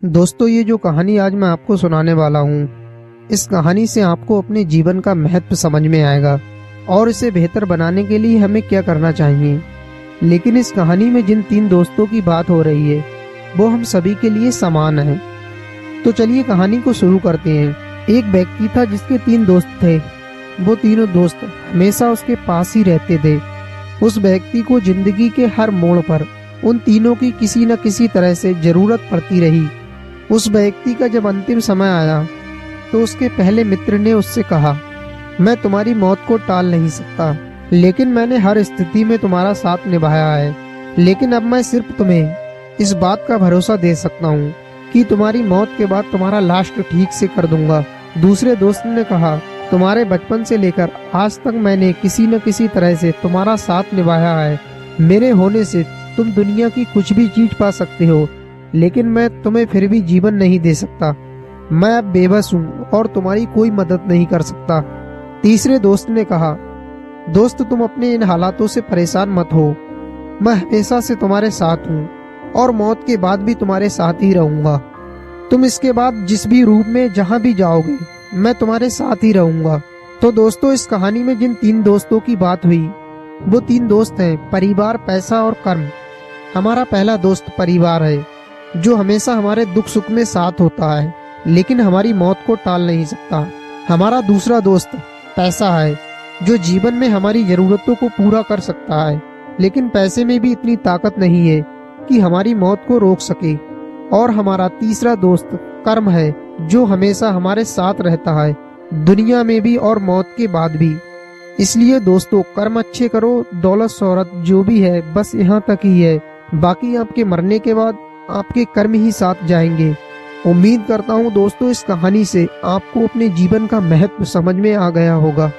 दोस्तों, ये जो कहानी आज मैं आपको सुनाने वाला हूँ, इस कहानी से आपको अपने जीवन का महत्व समझ में आएगा और इसे बेहतर बनाने के लिए हमें क्या करना चाहिए। लेकिन इस कहानी में जिन 3 दोस्तों की बात हो रही है वो हम सभी के लिए समान है। तो चलिए कहानी को शुरू करते हैं। एक व्यक्ति था जिसके 3 दोस्त थे। वो तीनों दोस्त हमेशा उसके पास ही रहते थे। उस व्यक्ति को जिंदगी के हर मोड़ पर उन तीनों की किसी न किसी तरह से जरूरत पड़ती रही। उस व्यक्ति का जब अंतिम समय आया तो उसके पहले मित्र ने उससे कहा, मैं तुम्हारी मौत को टाल नहीं सकता, लेकिन मैंने हर स्थिति में तुम्हारा साथ निभाया है। लेकिन अब मैं सिर्फ तुम्हें इस बात का भरोसा दे सकता हूँ कि तुम्हारी मौत के बाद तुम्हारा लास्ट ठीक से कर दूंगा। दूसरे दोस्त ने कहा, तुम्हारे बचपन से लेकर आज तक मैंने किसी न किसी तरह से तुम्हारा साथ निभाया है। मेरे होने से तुम दुनिया की कुछ भी चीज पा सकते हो, लेकिन मैं तुम्हें फिर भी जीवन नहीं दे सकता। मैं अब बेबस हूँ और तुम्हारी कोई मदद नहीं कर सकता। तीसरे दोस्त ने कहा, दोस्त तुम अपने इन हालातों से परेशान मत हो। मैं हमेशा से तुम्हारे साथ हूँ और मौत के बाद भी तुम्हारे साथ ही रहूंगा। तुम इसके बाद जिस भी रूप में जहाँ भी जाओगे मैं तुम्हारे साथ ही रहूंगा। तो दोस्तों, इस कहानी में जिन 3 दोस्तों की बात हुई वो 3 दोस्त हैं, परिवार, पैसा और कर्म। हमारा पहला दोस्त परिवार है, जो हमेशा हमारे दुख सुख में साथ होता है लेकिन हमारी मौत को टाल नहीं सकता। हमारा दूसरा दोस्त पैसा है, जो जीवन में हमारी जरूरतों को पूरा कर सकता है, लेकिन पैसे में भी इतनी ताकत नहीं है कि हमारी मौत को रोक सके। और हमारा तीसरा दोस्त कर्म है, जो हमेशा हमारे साथ रहता है, दुनिया में भी और मौत के बाद भी। इसलिए दोस्तों, कर्म अच्छे करो, दौलत शोहरत जो भी है बस यहाँ तक ही है, बाकी आपके मरने के बाद आपके कर्म ही साथ जाएंगे। उम्मीद करता हूँ दोस्तों, इस कहानी से आपको अपने जीवन का महत्व समझ में आ गया होगा।